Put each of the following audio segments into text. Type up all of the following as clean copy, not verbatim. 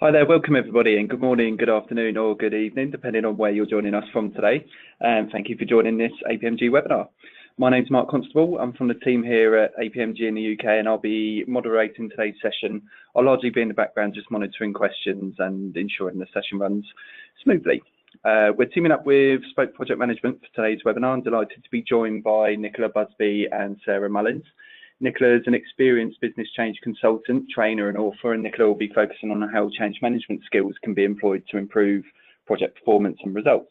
Hi there, welcome everybody, and good morning, good afternoon, or good evening, depending on where you're joining us from today. Thank you for joining this APMG webinar. My name's Mark Constable. I'm from the team here at APMG in the UK, and I'll be moderating today's session. I'll largely be in the background just monitoring questions and ensuring the session runs smoothly. We're teaming up with Spoke Project Management for today's webinar. I'm delighted to be joined by Nicola Busby and Sarah Mullins. Nicola is an experienced business change consultant, trainer and author, and Nicola will be focusing on how change management skills can be employed to improve project performance and results.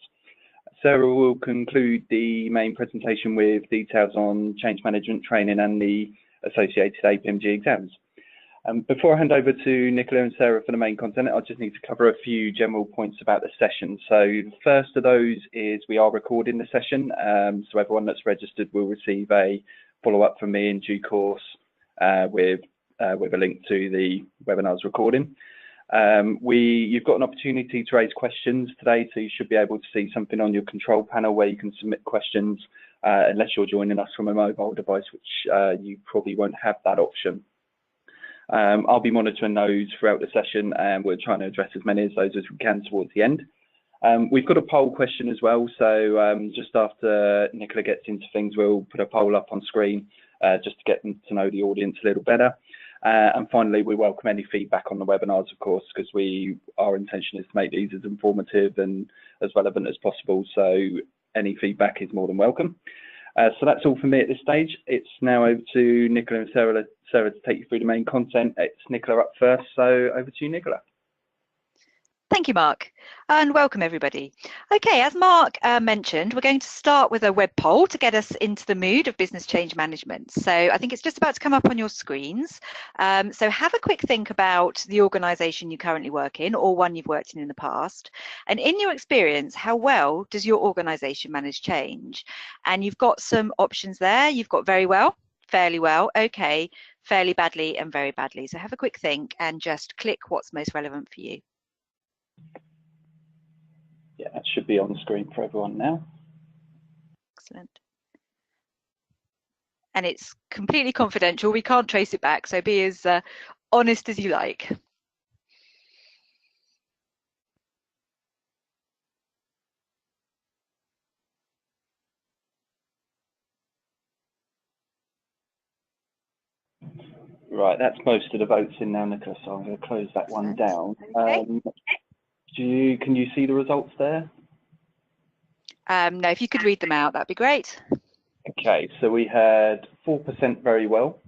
Sarah will conclude the main presentation with details on change management training and the associated APMG exams. Before I hand over to Nicola and Sarah for the main content, I just need to cover a few general points about the session. So the first of those is we are recording the session, so everyone that's registered will receive a follow-up from me in due course with a link to the webinar's recording. You've got an opportunity to raise questions today, so you should be able to see something on your control panel where you can submit questions, unless you're joining us from a mobile device, which you probably won't have that option. I'll be monitoring those throughout the session, and we're trying to address as many of those as we can towards the end. We've got a poll question as well, so just after Nicola gets into things, we'll put a poll up on screen just to get to know the audience a little better. And finally, we welcome any feedback on the webinars, of course, because our intention is to make these as informative and as relevant as possible, so any feedback is more than welcome. So that's all from me at this stage. It's now over to Nicola and Sarah to take you through the main content. It's Nicola up first, so over to you, Nicola. Thank you, Mark, and welcome everybody. Okay, as Mark mentioned, we're going to start with a web poll to get us into the mood of business change management. So I think it's just about to come up on your screens. So have a quick think about the organisation you currently work in or one you've worked in the past. And in your experience, how well does your organisation manage change? And you've got some options there. You've got very well, fairly well, okay, fairly badly and very badly. So have a quick think and just click what's most relevant for you. Yeah, that should be on the screen for everyone now. Excellent. And it's completely confidential. We can't trace it back, so be as honest as you like. Right, that's most of the votes in now, Nicola, so I'm going to close that one down. Okay. Can you see the results there? No, if you could read them out, that'd be great. Okay, so we had 4% very well,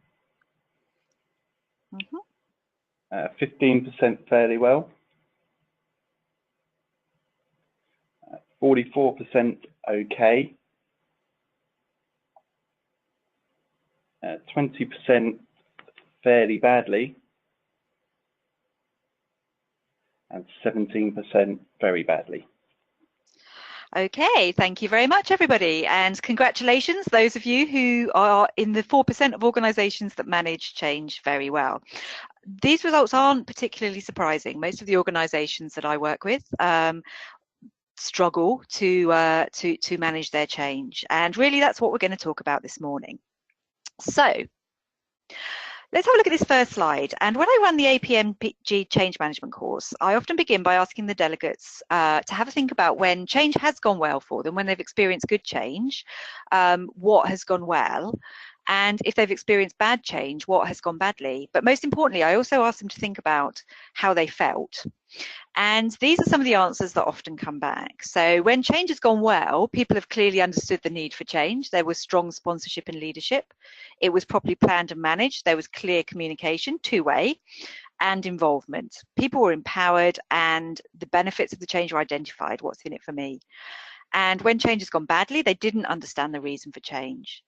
15% fairly well, 44% okay, 20% fairly badly, and 17% very badly. Okay, thank you very much, everybody. And congratulations, those of you who are in the 4% of organisations that manage change very well. These results aren't particularly surprising. Most of the organisations that I work with struggle to manage their change. And really, that's what we're going to talk about this morning. So let's have a look at this first slide. And when I run the APMG change management course, I often begin by asking the delegates to have a think about when change has gone well for them, when they've experienced good change, what has gone well, and if they've experienced bad change, what has gone badly. But most importantly, I also ask them to think about how they felt. And these are some of the answers that often come back. So when change has gone well, people have clearly understood the need for change. There was strong sponsorship and leadership. It was properly planned and managed. There was clear communication, two-way, and involvement. People were empowered and the benefits of the change were identified. What's in it for me? And when change has gone badly, they didn't understand the reason for change.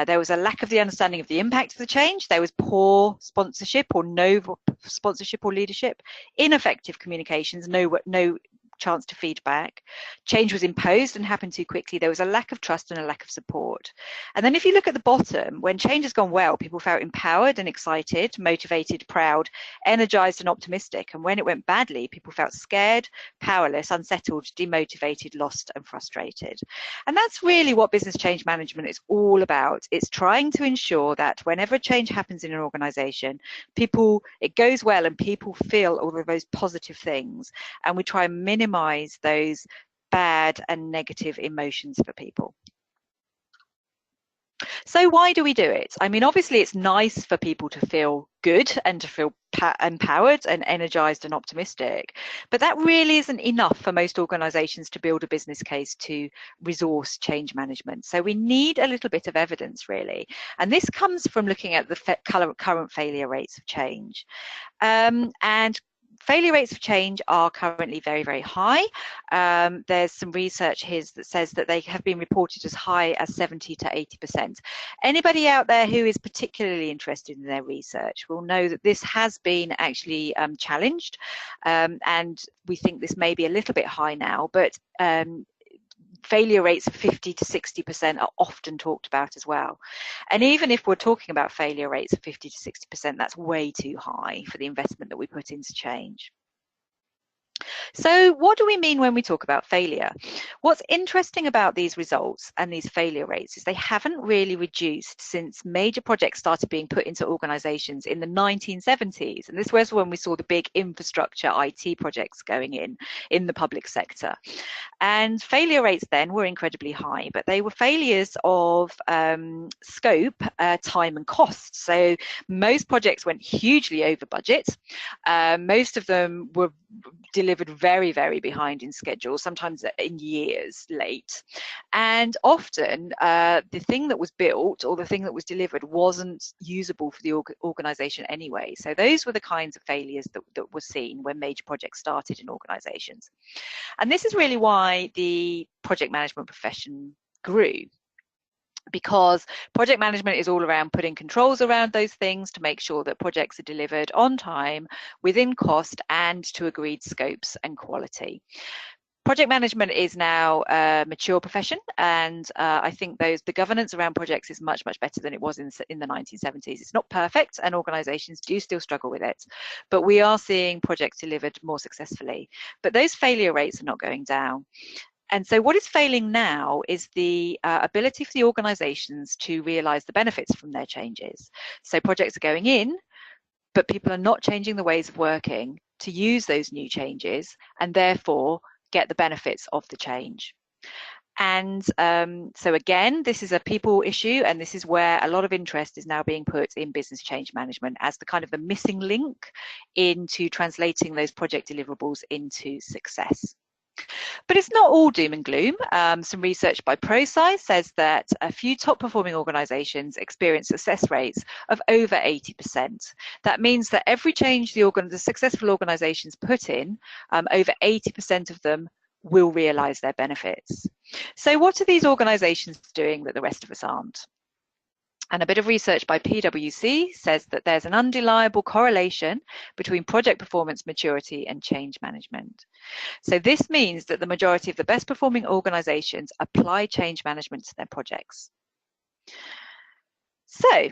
There was a lack of the understanding of the impact of the change. There was poor sponsorship or no sponsorship or leadership, ineffective communications, no chance to feedback. Change was imposed and happened too quickly. There was a lack of trust and a lack of support. And then if you look at the bottom, when change has gone well, people felt empowered and excited, motivated, proud, energized and optimistic. And when it went badly, people felt scared, powerless, unsettled, demotivated, lost and frustrated. And that's really what business change management is all about. It's trying to ensure that whenever a change happens in an organization, it goes well and people feel all of those positive things. And we try and minimize those bad and negative emotions for people. So why do we do it? I mean, obviously it's nice for people to feel good and to feel empowered and energized and optimistic, but that really isn't enough for most organizations to build a business case to resource change management. So we need a little bit of evidence, really. And this comes from looking at the current failure rates of change. And failure rates of change are currently very, very high. There's some research here that says that they have been reported as high as 70 to 80%. Anybody out there who is particularly interested in their research will know that this has been actually challenged, and we think this may be a little bit high now, but failure rates of 50 to 60% are often talked about as well. And even if we're talking about failure rates of 50 to 60%, that's way too high for the investment that we put into change. So what do we mean when we talk about failure? What's interesting about these results and these failure rates is they haven't really reduced since major projects started being put into organizations in the 1970s. And this was when we saw the big infrastructure IT projects going in the public sector. And failure rates then were incredibly high, but they were failures of scope, time and cost. So most projects went hugely over budget. Most of them were delivered very, very behind in schedule, sometimes in years late. And often the thing that was built or the thing that was delivered wasn't usable for the organization anyway. So those were the kinds of failures that were seen when major projects started in organizations. And this is really why the project management profession grew, because project management is all around putting controls around those things to make sure that projects are delivered on time, within cost, and to agreed scopes and quality. Project management is now a mature profession, and I think the governance around projects is much, much better than it was in the 1970s. It's not perfect, and organizations do still struggle with it, but we are seeing projects delivered more successfully. But those failure rates are not going down. And so what is failing now is the ability for the organizations to realize the benefits from their changes. So projects are going in, but people are not changing the ways of working to use those new changes and therefore get the benefits of the change. And so again, this is a people issue, and this is where a lot of interest is now being put in business change management as the kind of the missing link into translating those project deliverables into success. But it's not all doom and gloom. Some research by ProSci says that a few top performing organizations experience success rates of over 80%. That means that every change the successful organizations put in, over 80% of them will realize their benefits. So what are these organizations doing that the rest of us aren't? And a bit of research by PwC says that there's an undeniable correlation between project performance, maturity, and change management. So this means that the majority of the best performing organizations apply change management to their projects. So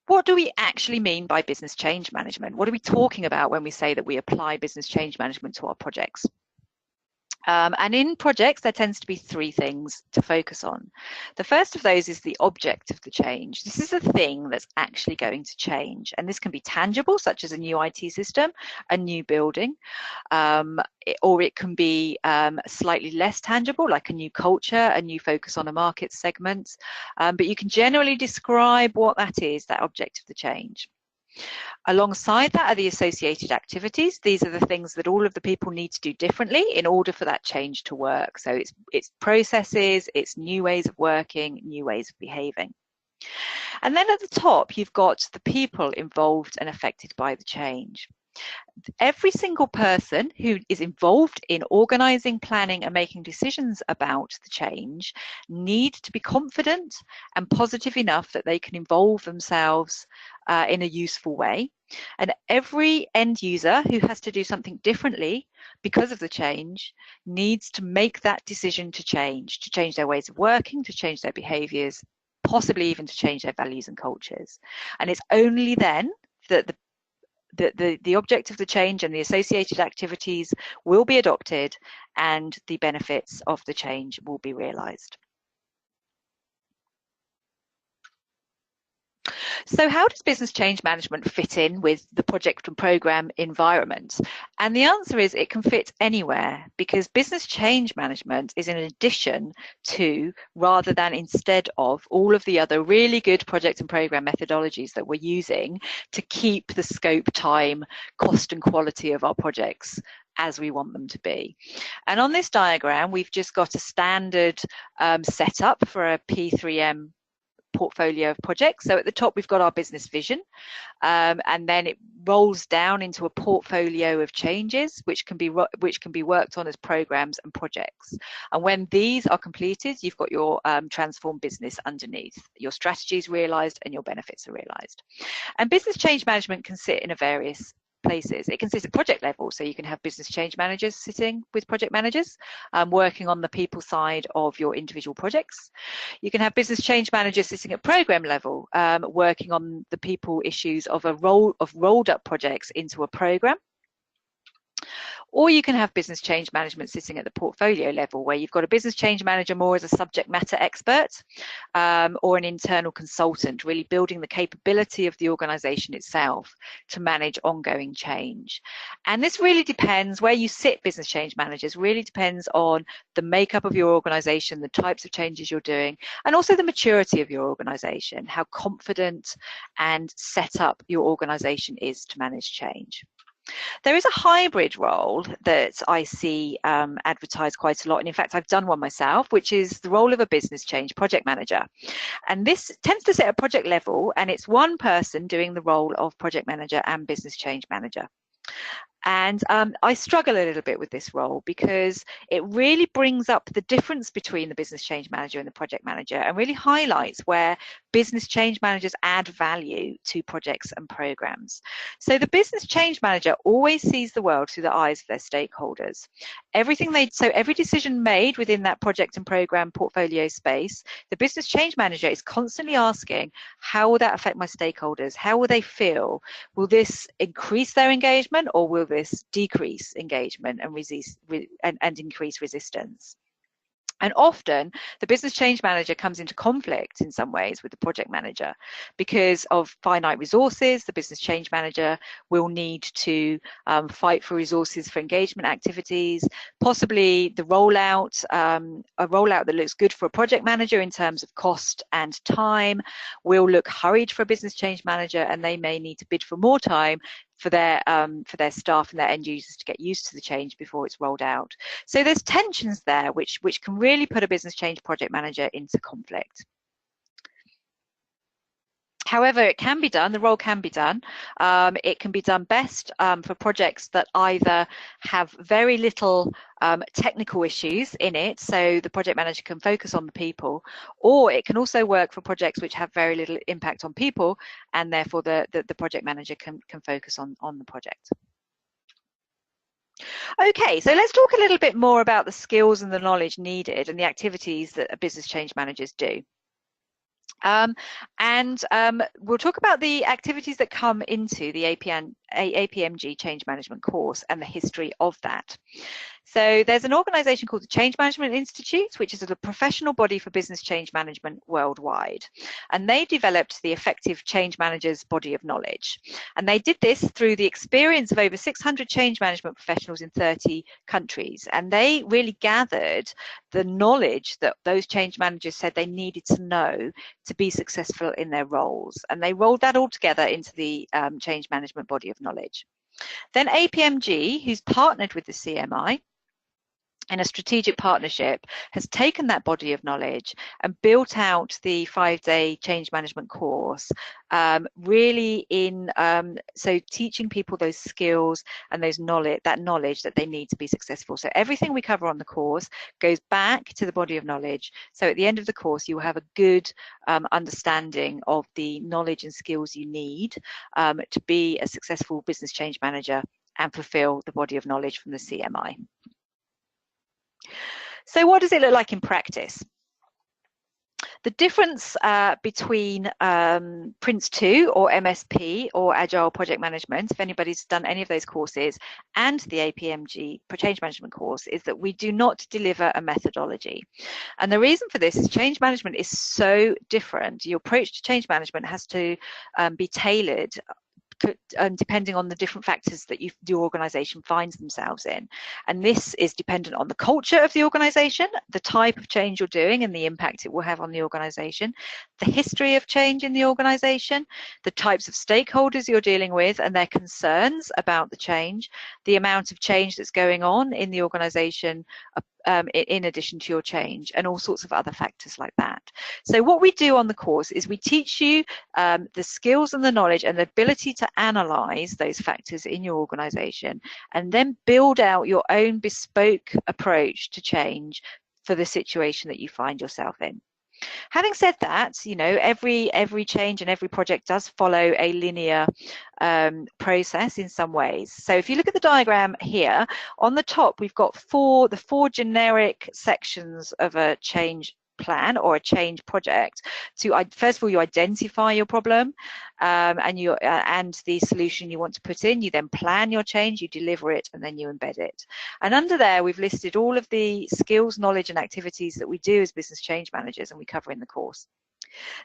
what do we actually mean by business change management? What are we talking about when we say that we apply business change management to our projects? And in projects, there tends to be three things to focus on. The first of those is the object of the change. This is the thing that's actually going to change. And this can be tangible, such as a new IT system, a new building, or it can be slightly less tangible, like a new culture, a new focus on a market segment. But you can generally describe what that is, that object of the change. Alongside that are the associated activities. These are the things that all of the people need to do differently in order for that change to work. So it's processes, it's new ways of working, new ways of behaving. And then at the top, you've got the people involved and affected by the change. Every single person who is involved in organising, planning and making decisions about the change need to be confident and positive enough that they can involve themselves in a useful way. And every end user who has to do something differently because of the change needs to make that decision to change their ways of working, to change their behaviours, possibly even to change their values and cultures. And it's only then that the object of the change and the associated activities will be adopted and the benefits of the change will be realised. So how does business change management fit in with the project and program environment? And the answer is it can fit anywhere, because business change management is in addition to, rather than instead of, all of the other really good project and program methodologies that we're using to keep the scope, time, cost and quality of our projects as we want them to be. And on this diagram, we've just got a standard setup for a P3M portfolio of projects. So at the top we've got our business vision, and then it rolls down into a portfolio of changes which can be worked on as programs and projects. And when these are completed, you've got your transformed business underneath. Your strategy is realised and your benefits are realised. And business change management can sit in various places. It can sit at project level, so you can have business change managers sitting with project managers, working on the people side of your individual projects. You can have business change managers sitting at program level, working on the people issues of rolled up projects into a program. Or you can have business change management sitting at the portfolio level, where you've got a business change manager more as a subject matter expert, or an internal consultant, really building the capability of the organisation itself to manage ongoing change. And this really depends, where you sit business change managers really depends on the makeup of your organisation, the types of changes you're doing, and also the maturity of your organisation, how confident and set up your organisation is to manage change. There is a hybrid role that I see advertised quite a lot, and in fact I've done one myself, which is the role of a business change project manager. And this tends to sit at project level, and it's one person doing the role of project manager and business change manager. And I struggle a little bit with this role, because it really brings up the difference between the business change manager and the project manager, and really highlights where business change managers add value to projects and programs. So the business change manager always sees the world through the eyes of their stakeholders. So every decision made within that project and program portfolio space, the business change manager is constantly asking, how will that affect my stakeholders? How will they feel? Will this increase their engagement, or will this decrease engagement and increase resistance? And often the business change manager comes into conflict in some ways with the project manager. Because of finite resources, the business change manager will need to fight for resources for engagement activities, possibly the rollout, a rollout that looks good for a project manager in terms of cost and time will look hurried for a business change manager, and they may need to bid for more time for their staff and their end users to get used to the change before it's rolled out. So there's tensions there which can really put a business change project manager into conflict. However, it can be done, the role can be done. It can be done best for projects that either have very little technical issues in it, so the project manager can focus on the people, or it can also work for projects which have very little impact on people, and therefore the project manager can focus on the project. Okay, so let's talk a little bit more about the skills and the knowledge needed and the activities that business change managers do. We'll talk about the activities that come into the APMG change management course and the history of that. So there's an organisation called the Change Management Institute, which is a professional body for business change management worldwide. And they developed the Effective Change Managers body of knowledge. And they did this through the experience of over 600 change management professionals in 30 countries. And they really gathered the knowledge that those change managers said they needed to know to be successful in their roles. And they rolled that all together into the change management body of knowledge. Then APMG, who's partnered with the CMI, in a strategic partnership, has taken that body of knowledge and built out the 5-day change management course, really so teaching people those skills and that knowledge that they need to be successful. So everything we cover on the course goes back to the body of knowledge. So at the end of the course, you will have a good understanding of the knowledge and skills you need to be a successful business change manager and fulfill the body of knowledge from the CMI. So what does it look like in practice? The difference between Prince2 or MSP or Agile Project Management, if anybody's done any of those courses, and the APMG Change Management course, is that we do not deliver a methodology. And the reason for this is change management is so different. Your approach to change management has to be tailored depending on the different factors that your organization finds themselves in. And this is dependent on the culture of the organization, the type of change you're doing and the impact it will have on the organization, the history of change in the organization, the types of stakeholders you're dealing with and their concerns about the change, the amount of change that's going on in the organization in addition to your change, and all sorts of other factors like that. So what we do on the course is we teach you the skills and the knowledge and the ability to analyze those factors in your organization and then build out your own bespoke approach to change for the situation that you find yourself in. Having said that, you know, every change and every project does follow a linear process in some ways. So if you look at the diagram here, on the top we've got the four generic sections of a change plan or a change project. First of all, you identify your problem and the solution you want to put in. You then plan your change, you deliver it, and then you embed it. And under there, we've listed all of the skills, knowledge, and activities that we do as business change managers, and we cover in the course.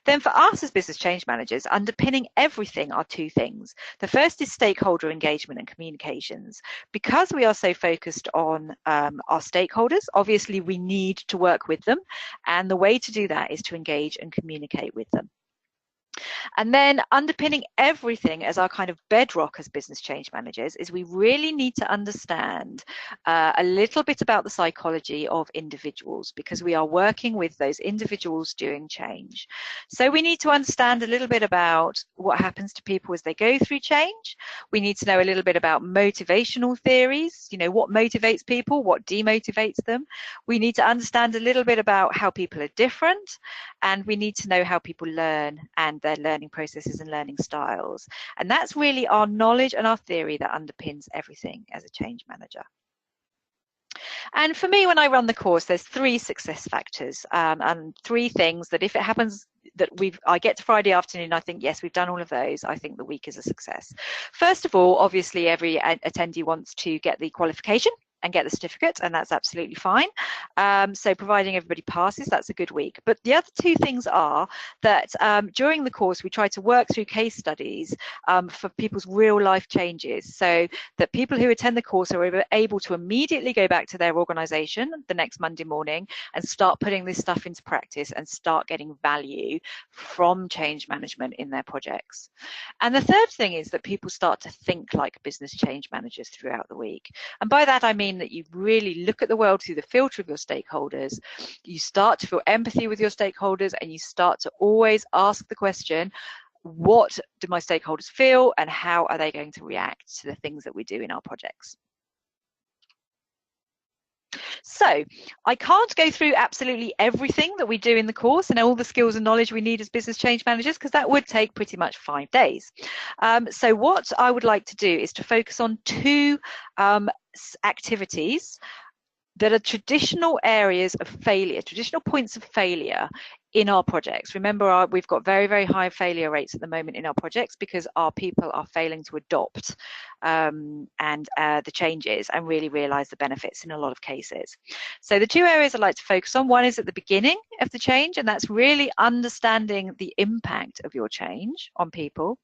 Then for us as business change managers, underpinning everything are two things. The first is stakeholder engagement and communications. Because we are so focused on our stakeholders, obviously we need to work with them, and the way to do that is to engage and communicate with them. And then underpinning everything as our kind of bedrock as business change managers is we really need to understand a little bit about the psychology of individuals, because we are working with those individuals doing change. So we need to understand a little bit about what happens to people as they go through change. We need to know a little bit about motivational theories, you know, what motivates people, what demotivates them. We need to understand a little bit about how people are different, and we need to know how people learn and their learning processes and learning styles. And that's really our knowledge and our theory that underpins everything as a change manager. And for me, when I run the course, there's 3 success factors and 3 things that if it happens that I get to Friday afternoon, I think, yes, we've done all of those, I think the week is a success. First of all, obviously, every attendee wants to get the qualification and get the certificate, and that's absolutely fine. So providing everybody passes, that's a good week. But the other 2 things are that during the course, we try to work through case studies for people's real life changes, so that people who attend the course are able to immediately go back to their organization the next Monday morning and start putting this stuff into practice and start getting value from change management in their projects. And the third thing is that people start to think like business change managers throughout the week. And by that, I mean that you really look at the world through the filter of your stakeholders, you start to feel empathy with your stakeholders, and you start to always ask the question, what do my stakeholders feel and how are they going to react to the things that we do in our projects? So I can't go through absolutely everything that we do in the course and all the skills and knowledge we need as business change managers, because that would take pretty much 5 days. So what I would like to do is to focus on 2 activities that are traditional areas of failure, traditional points of failure in our projects. Remember, we've got very, very high failure rates at the moment in our projects because our people are failing to adopt the changes and really realize the benefits in a lot of cases. So the 2 areas I'd like to focus on, one is at the beginning of the change, and that's really understanding the impact of your change on people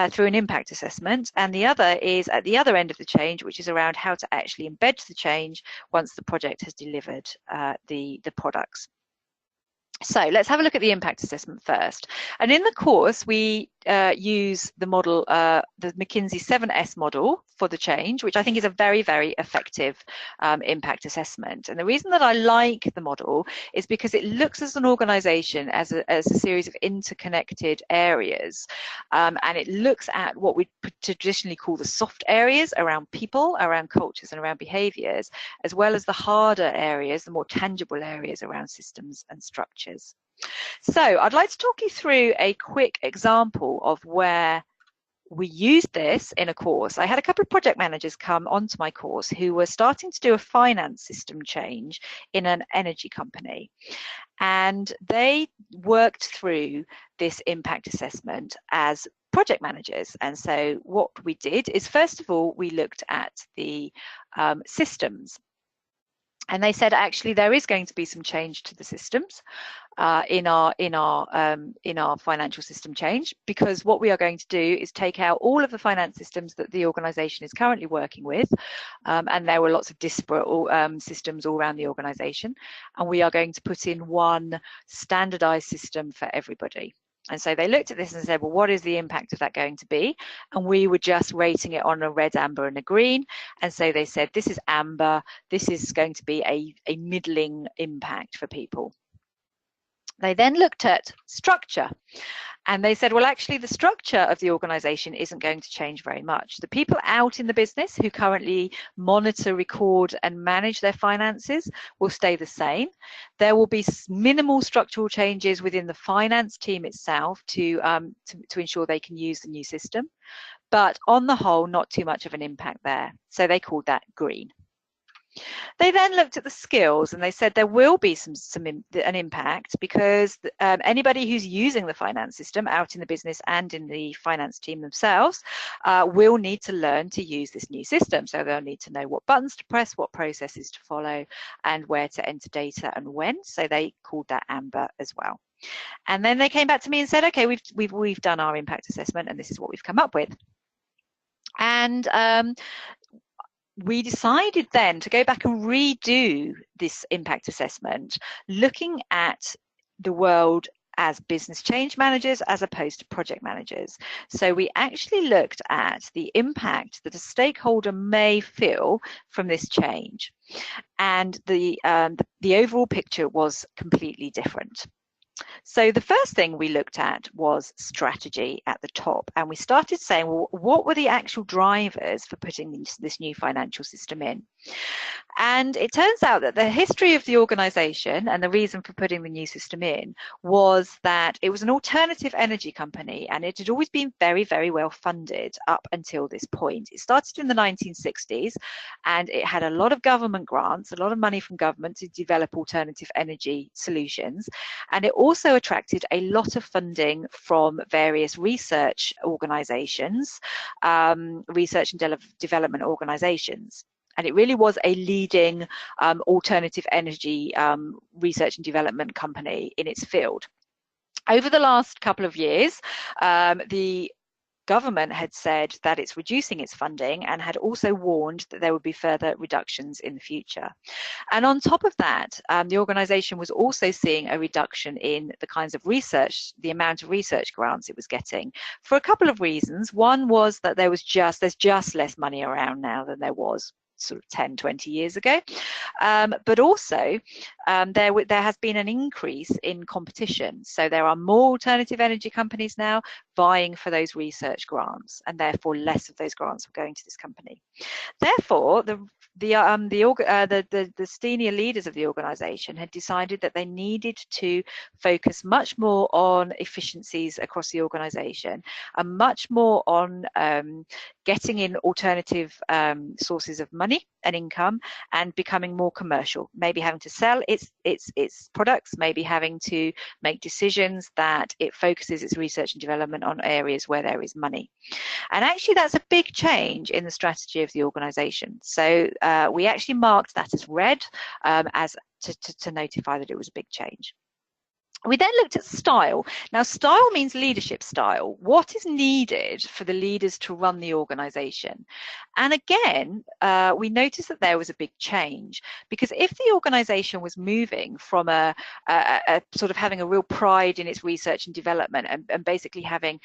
through an impact assessment, and the other is at the other end of the change, which is around how to actually embed the change once the project has delivered the products. So let's have a look at the impact assessment first. And in the course, we use the model, the McKinsey 7S model for the change, which I think is a very, very effective impact assessment. And the reason that I like the model is because it looks as an organization as a series of interconnected areas. And it looks at what we traditionally call the soft areas around people, around cultures, and around behaviors, as well as the harder areas, the more tangible areas around systems and structures. So I'd like to talk you through a quick example of where we used this in a course. I had a couple of project managers come onto my course who were starting to do a finance system change in an energy company. And they worked through this impact assessment as project managers. And so what we did is, first of all, we looked at the systems. And they said, actually, there is going to be some change to the systems in our financial system change, because what we are going to do is take out all of the finance systems that the organisation is currently working with, and there were lots of disparate systems all around the organisation, and we are going to put in one standardised system for everybody. And so they looked at this and said, well, what is the impact of that going to be? And we were just rating it on a red, amber, and a green. And so they said, this is amber, this is going to be a middling impact for people. They then looked at structure, and they said, well, actually, the structure of the organisation isn't going to change very much. The people out in the business who currently monitor, record, and manage their finances will stay the same. There will be minimal structural changes within the finance team itself to ensure they can use the new system. But on the whole, not too much of an impact there. So they called that green. They then looked at the skills, and they said there will be an impact, because anybody who's using the finance system out in the business and in the finance team themselves will need to learn to use this new system. So they'll need to know what buttons to press, what processes to follow, and where to enter data and when. So they called that amber as well. And then they came back to me and said, okay, we've done our impact assessment, and this is what we've come up with. And we decided then to go back and redo this impact assessment, looking at the world as business change managers as opposed to project managers. So we actually looked at the impact that a stakeholder may feel from this change. And the overall picture was completely different. So the first thing we looked at was strategy at the top, and we started saying, well, what were the actual drivers for putting this new financial system in? And it turns out that the history of the organisation and the reason for putting the new system in was that it was an alternative energy company, and it had always been very, very well funded up until this point. It started in the 1960s, and it had a lot of government grants, a lot of money from government to develop alternative energy solutions, and it also attracted a lot of funding from various research organisations, research and development organisations. And it really was a leading alternative energy research and development company in its field. Over the last couple of years, the government had said that it's reducing its funding, and had also warned that there would be further reductions in the future. And on top of that, the organisation was also seeing a reduction in the kinds of research, the amount of research grants it was getting, for a couple of reasons. One was that there's just less money around now than there was sort of 10, 20 years ago. But also there has been an increase in competition. So there are more alternative energy companies now vying for those research grants, and therefore less of those grants were going to this company. Therefore, the senior leaders of the organisation had decided that they needed to focus much more on efficiencies across the organisation, and much more on getting in alternative sources of money and income, and becoming more commercial, maybe having to sell its products, maybe having to make decisions that it focuses its research and development on areas where there is money. And actually that's a big change in the strategy of the organisation. So we actually marked that as red, as to notify that it was a big change. We then looked at style. Now, style means leadership style. What is needed for the leaders to run the organization? And again, we noticed that there was a big change, because if the organization was moving from a sort of having a real pride in its research and development, and basically having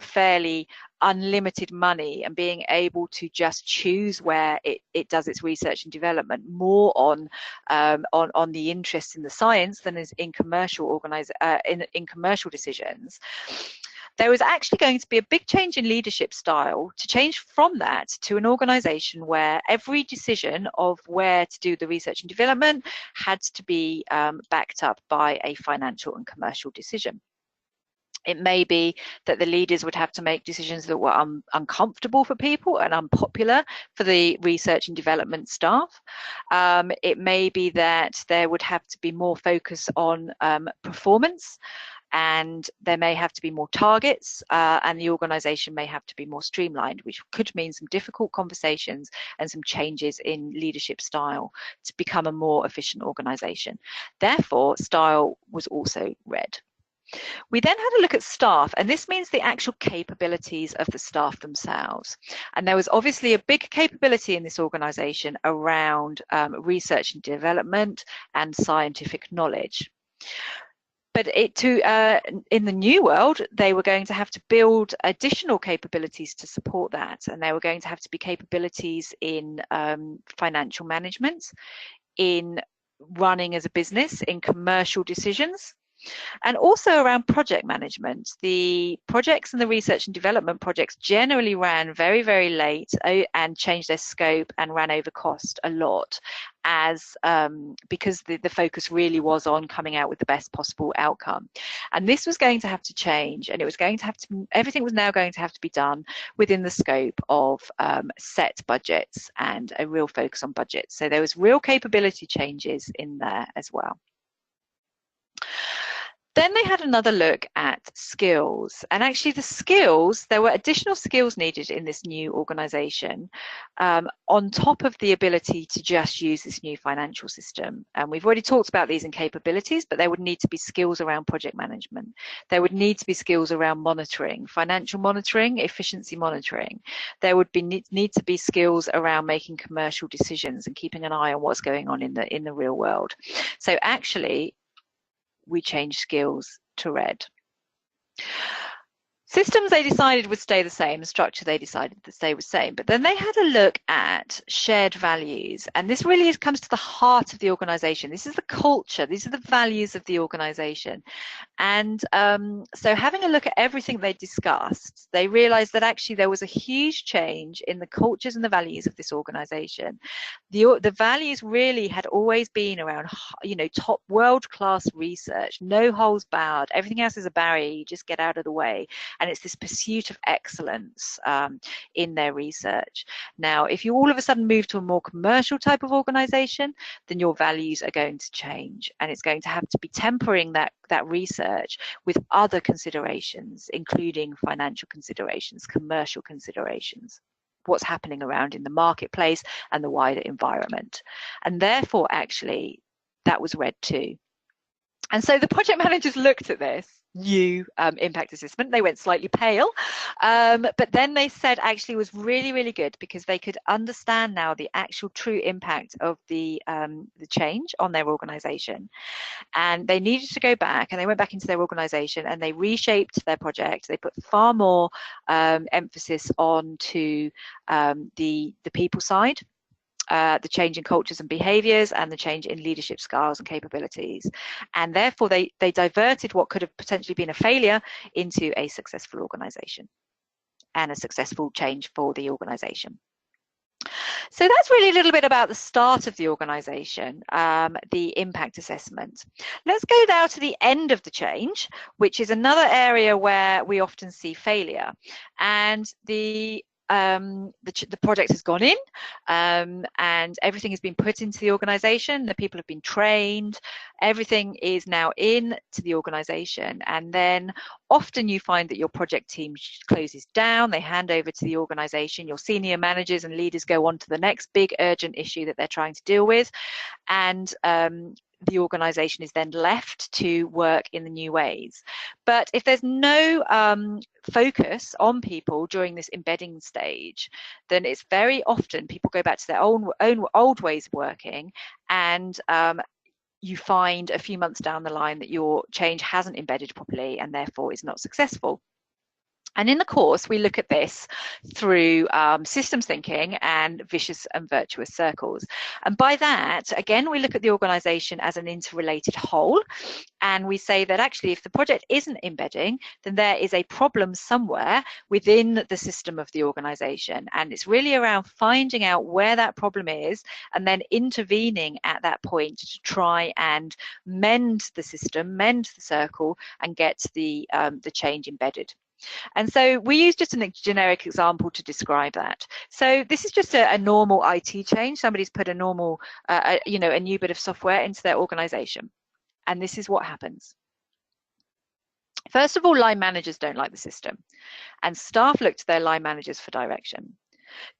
fairly unlimited money and being able to just choose where it does its research and development, more on the interest in the science than is in commercial in commercial decisions, there was actually going to be a big change in leadership style to change from that to an organization where every decision of where to do the research and development had to be backed up by a financial and commercial decision. It may be that the leaders would have to make decisions that were uncomfortable for people and unpopular for the research and development staff. It may be that there would have to be more focus on performance, and there may have to be more targets, and the organization may have to be more streamlined, which could mean some difficult conversations and some changes in leadership style to become a more efficient organization. Therefore, style was also red. We then had a look at staff, and this means the actual capabilities of the staff themselves. And there was obviously a big capability in this organization around research and development and scientific knowledge. But in the new world, they were going to have to build additional capabilities to support that. And they were going to have to be capabilities in financial management, in running as a business, in commercial decisions, and also around project management. The projects and the research and development projects generally ran very, very late and changed their scope and ran over cost a lot, as because the focus really was on coming out with the best possible outcome. And this was going to have to change, and it was going to have to, everything was now going to have to be done within the scope of set budgets and a real focus on budgets. So there was real capability changes in there as well. Then they had another look at skills, and actually the skills, there were additional skills needed in this new organization on top of the ability to just use this new financial system. And we've already talked about these in capabilities, but there would need to be skills around project management. There would need to be skills around monitoring, financial monitoring, efficiency monitoring. There would be need to be skills around making commercial decisions and keeping an eye on what's going on in the real world. So actually, we changed skills to red. Systems they decided would stay the same, structure they decided to stay the same, but then they had a look at shared values, and this really comes to the heart of the organization. This is the culture, these are the values of the organization. And so having a look at everything they discussed, they realized that actually there was a huge change in the cultures and the values of this organization. The values really had always been around, you know, top world-class research, no holes barred, everything else is a barrier, you just get out of the way. And it's this pursuit of excellence in their research. Now, if you all of a sudden move to a more commercial type of organization, then your values are going to change, and it's going to have to be tempering that research with other considerations, including financial considerations, commercial considerations, what's happening around in the marketplace and the wider environment. And therefore, actually, that was red too. And so the project managers looked at this new impact assessment. They went slightly pale, but then they said actually it was really, really good, because they could understand now the actual true impact of the change on their organization. And they needed to go back, and they went back into their organization and they reshaped their project. They put far more emphasis on to the people side, the change in cultures and behaviors, and the change in leadership skills and capabilities. And therefore, they diverted what could have potentially been a failure into a successful organization and a successful change for the organization. So that's really a little bit about the start of the organization, the impact assessment. Let's go now to the end of the change, which is another area where we often see failure. And the project has gone in, and everything has been put into the organization. The people have been trained. Everything is now in to the organization. And then often you find that your project team closes down. They hand over to the organization. Your senior managers and leaders go on to the next big urgent issue that they're trying to deal with. And the organisation is then left to work in the new ways. But if there's no focus on people during this embedding stage, then it's very often people go back to their own old ways of working, and you find a few months down the line that your change hasn't embedded properly and therefore is not successful. And in the course, we look at this through systems thinking and vicious and virtuous circles. And by that, again, we look at the organisation as an interrelated whole. And we say that actually, if the project isn't embedding, then there is a problem somewhere within the system of the organisation. And it's really around finding out where that problem is and then intervening at that point to try and mend the system, mend the circle, and get the change embedded. And so we use just a generic example to describe that. So this is just a normal IT change. Somebody's put a normal, a new bit of software into their organization. And this is what happens. First of all, line managers don't like the system. And staff look to their line managers for direction.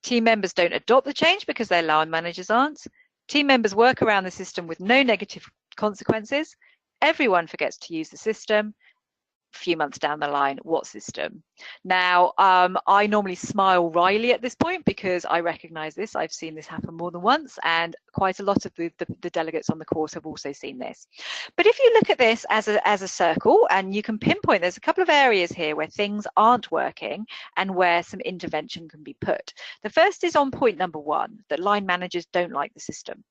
Team members don't adopt the change because their line managers aren't. Team members work around the system with no negative consequences. Everyone forgets to use the system. Few months down the line, what system? Now, I normally smile wryly at this point because I recognize this. I've seen this happen more than once, and quite a lot of the delegates on the course have also seen this. But if you look at this as a circle, and you can pinpoint, there's a couple of areas here where things aren't working and where some intervention can be put. The first is on point number 1, that line managers don't like the system.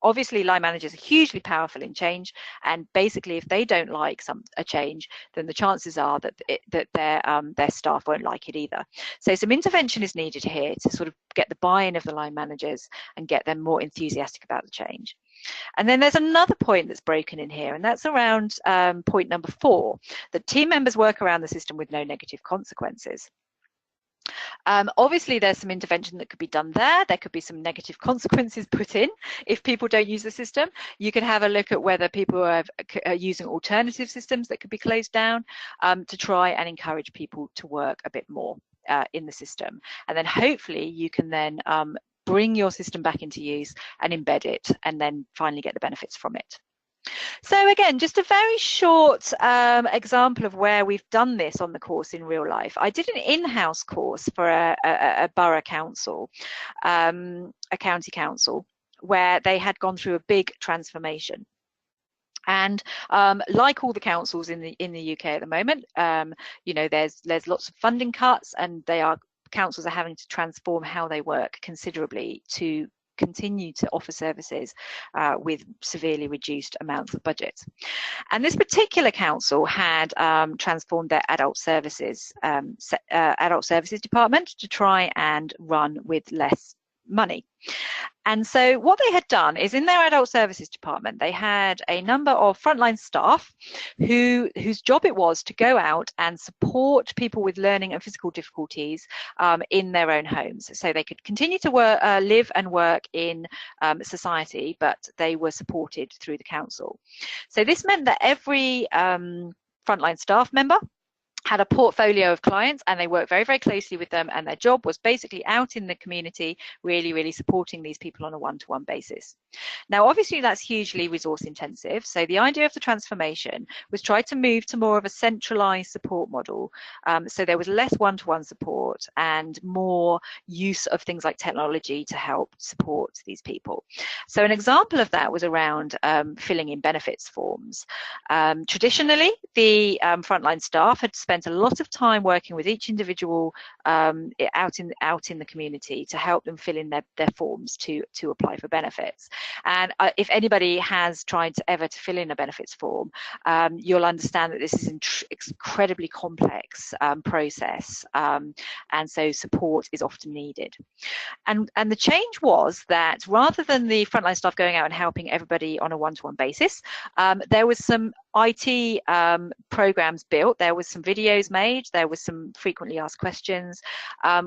Obviously, line managers are hugely powerful in change, and basically, if they don't like a change, then the chances are that their staff won't like it either. So some intervention is needed here to sort of get the buy-in of the line managers and get them more enthusiastic about the change. And then there's another point that's broken in here, and that's around point number 4, that team members work around the system with no negative consequences. Obviously, there's some intervention that could be done there. There could be some negative consequences put in if people don't use the system. You can have a look at whether people are using alternative systems that could be closed down to try and encourage people to work a bit more in the system. And then hopefully you can then bring your system back into use and embed it, and then finally get the benefits from it. So again, just a very short example of where we've done this on the course in real life. I did an in-house course for a borough council, a county council, where they had gone through a big transformation. And like all the councils in the UK at the moment, there's lots of funding cuts, and councils are having to transform how they work considerably to continue to offer services with severely reduced amounts of budget. And this particular council had transformed their adult services department to try and run with less money. And so what they had done is, in their adult services department, they had a number of frontline staff whose job it was to go out and support people with learning and physical difficulties in their own homes. So they could continue to live and work in society, but they were supported through the council. So this meant that every frontline staff member had a portfolio of clients, and they worked very, very closely with them, and their job was basically out in the community, really, really supporting these people on a one-to-one basis. Now, obviously, that's hugely resource intensive. So the idea of the transformation was try to move to more of a centralized support model. So there was less one-to-one support and more use of things like technology to help support these people. So an example of that was around filling in benefits forms. Traditionally, the frontline staff had spent a lot of time working with each individual out in the community to help them fill in their forms to apply for benefits. And if anybody has tried to fill in a benefits form, you'll understand that this is an incredibly complex process, and so support is often needed. And the change was that rather than the frontline staff going out and helping everybody on a one-to-one basis, there was some IT programs built, there was some videos made, there was some frequently asked questions,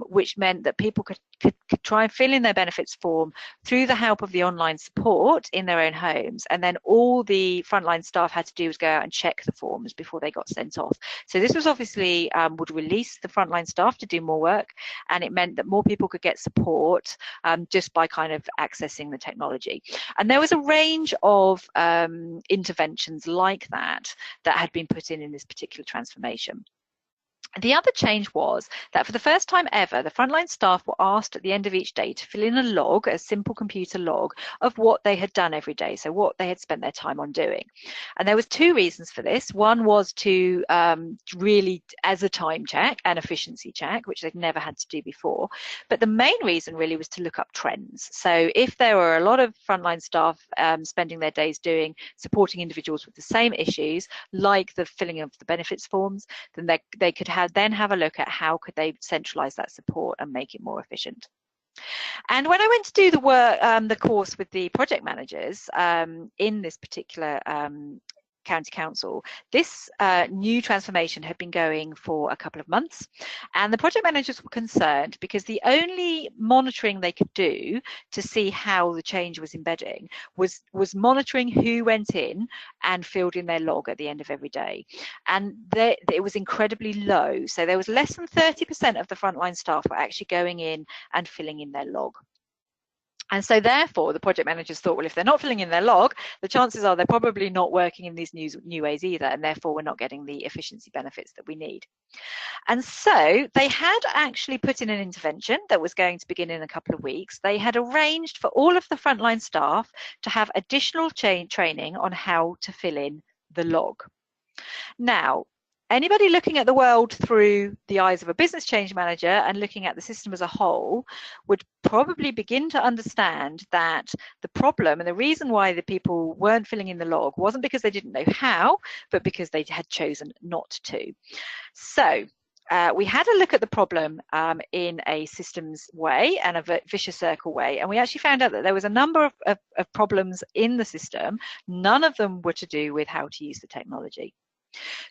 which meant that people could try and fill in their benefits form through the help of the online support in their own homes, and then all the frontline staff had to do was go out and check the forms before they got sent off. So this was obviously would release the frontline staff to do more work, and it meant that more people could get support just by kind of accessing the technology. And there was a range of interventions like that had been put in this particular transformation. The other change was that for the first time ever, the frontline staff were asked at the end of each day to fill in a log, a simple computer log, of what they had done every day, so what they had spent their time on doing. And there was two reasons for this. One was to really as a time check and efficiency check, which they'd never had to do before. But the main reason really was to look up trends. So if there were a lot of frontline staff spending their days supporting individuals with the same issues, like the filling of the benefits forms, then they could then have a look at how could they centralize that support and make it more efficient. And when I went to do the work, the course with the project managers in this particular county council, this new transformation had been going for a couple of months, and the project managers were concerned because the only monitoring they could do to see how the change was embedding was monitoring who went in and filled in their log at the end of every day, and it was incredibly low. So there was less than 30% of the frontline staff were actually going in and filling in their log. And so therefore, the project managers thought, well, if they're not filling in their log, the chances are they're probably not working in these new ways either, and therefore we're not getting the efficiency benefits that we need. And so they had actually put in an intervention that was going to begin in a couple of weeks. They had arranged for all of the frontline staff to have additional training on how to fill in the log. Now, anybody looking at the world through the eyes of a business change manager and looking at the system as a whole would probably begin to understand that the problem and the reason why the people weren't filling in the log wasn't because they didn't know how, but because they had chosen not to. So we had a look at the problem in a systems way and a vicious circle way, and we actually found out that there was a number of problems in the system. None of them were to do with how to use the technology.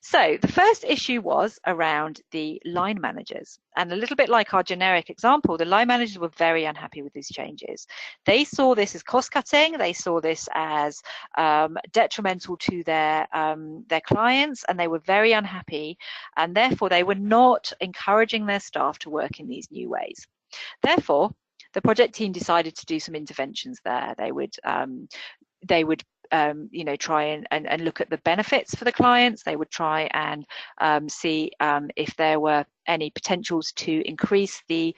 So the first issue was around the line managers, and a little bit like our generic example, the line managers were very unhappy with these changes. They saw this as cost cutting, they saw this as detrimental to their clients, and they were very unhappy, and therefore they were not encouraging their staff to work in these new ways. Therefore, the project team decided to do some interventions there. They would try and look at the benefits for the clients. They would try and see if there were any potentials to increase the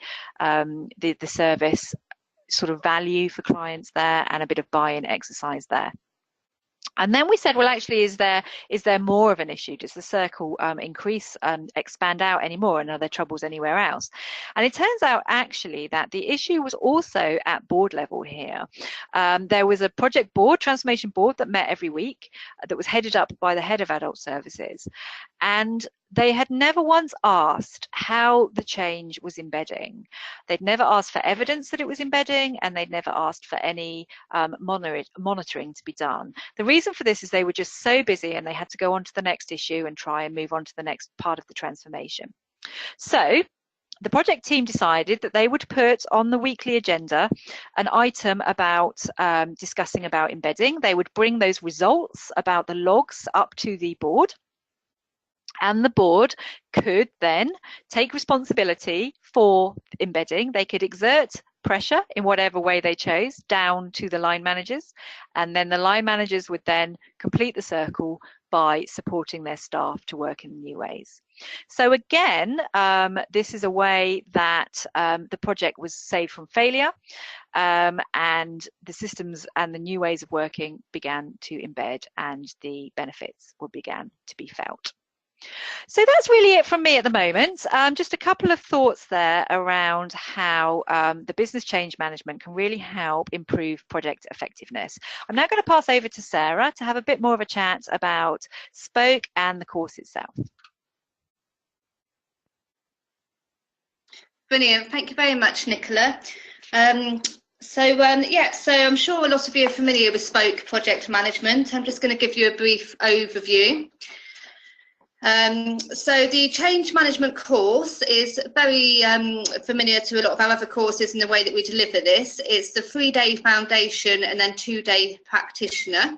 service sort of value for clients there, and a bit of buy-in exercise there. And then we said, well, actually, is there more of an issue? Does the circle increase and expand out anymore, and are there troubles anywhere else? And it turns out actually that the issue was also at board level here. There was a project board, transformation board, that met every week, that was headed up by the head of adult services. And they had never once asked how the change was embedding. They'd never asked for evidence that it was embedding, and they'd never asked for any monitoring to be done. The reason for this is they were just so busy and they had to go on to the next issue and try and move on to the next part of the transformation. So the project team decided that they would put on the weekly agenda an item about discussing about embedding. They would bring those results about the logs up to the board, and the board could then take responsibility for embedding. They could exert pressure in whatever way they chose down to the line managers, and then the line managers would then complete the circle by supporting their staff to work in new ways. So again, this is a way that the project was saved from failure, and the systems and the new ways of working began to embed, and the benefits began to be felt. So that's really it from me at the moment. Just a couple of thoughts there around how the business change management can really help improve project effectiveness. I'm now going to pass over to Sarah to have a bit more of a chat about Spoke and the course itself. Brilliant. Thank you very much, Nicola. So I'm sure a lot of you are familiar with Spoke project management. I'm just going to give you a brief overview. So the change management course is very familiar to a lot of our other courses in the way that we deliver this. It's the 3-day foundation and then 2-day practitioner.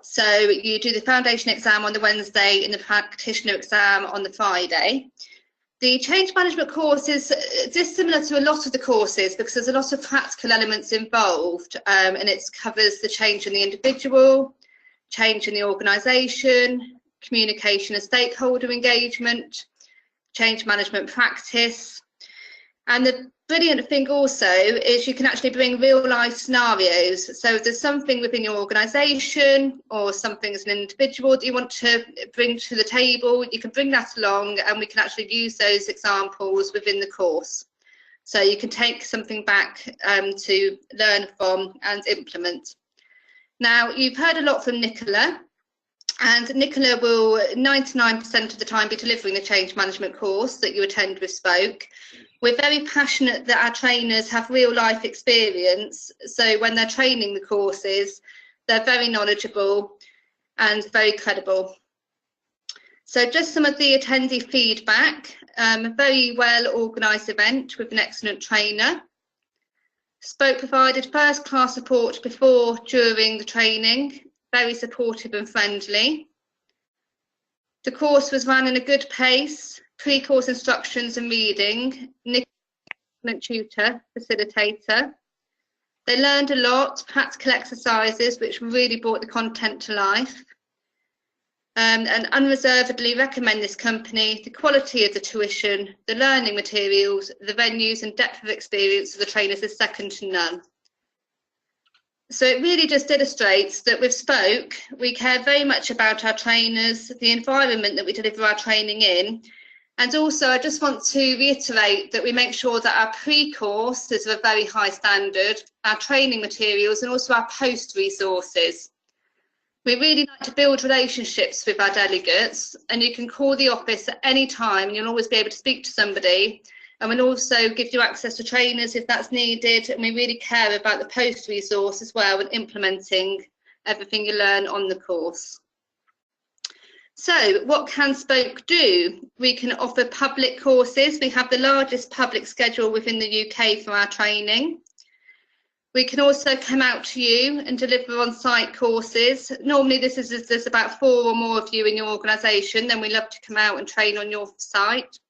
So you do the foundation exam on the Wednesday and the practitioner exam on the Friday. The change management course is dissimilar to a lot of the courses because there's a lot of practical elements involved, and it covers the change in the individual, change in the organisation, communication and stakeholder engagement, change management practice. And the brilliant thing also is you can actually bring real life scenarios. So if there's something within your organisation or something as an individual that you want to bring to the table, you can bring that along and we can actually use those examples within the course. So you can take something back to learn from and implement. Now, you've heard a lot from Nicola, and Nicola will 99% of the time be delivering the change management course that you attend with Spoke. We're very passionate that our trainers have real life experience, so when they're training the courses, they're very knowledgeable and very credible. So just some of the attendee feedback. A very well organised event with an excellent trainer. Spoke provided first class support before, during the training, very supportive and friendly. The course was run in a good pace, pre-course instructions and reading, excellent tutor, facilitator. They learned a lot, practical exercises which really brought the content to life. And unreservedly recommend this company. The quality of the tuition, the learning materials, the venues and depth of experience of the trainers is second to none. So it really just illustrates that with Spoke, we care very much about our trainers, the environment that we deliver our training in. And also I just want to reiterate that we make sure that our pre-course is of a very high standard, our training materials and also our post resources. We really like to build relationships with our delegates, and you can call the office at any time and you'll always be able to speak to somebody. And we'll also give you access to trainers if that's needed, and we really care about the post resource as well and implementing everything you learn on the course. So what can Spoke do? We can offer public courses. We have the largest public schedule within the UK for our training. We can also come out to you and deliver on-site courses. Normally this is if there's about 4 or more of you in your organisation, then we love to come out and train on your site.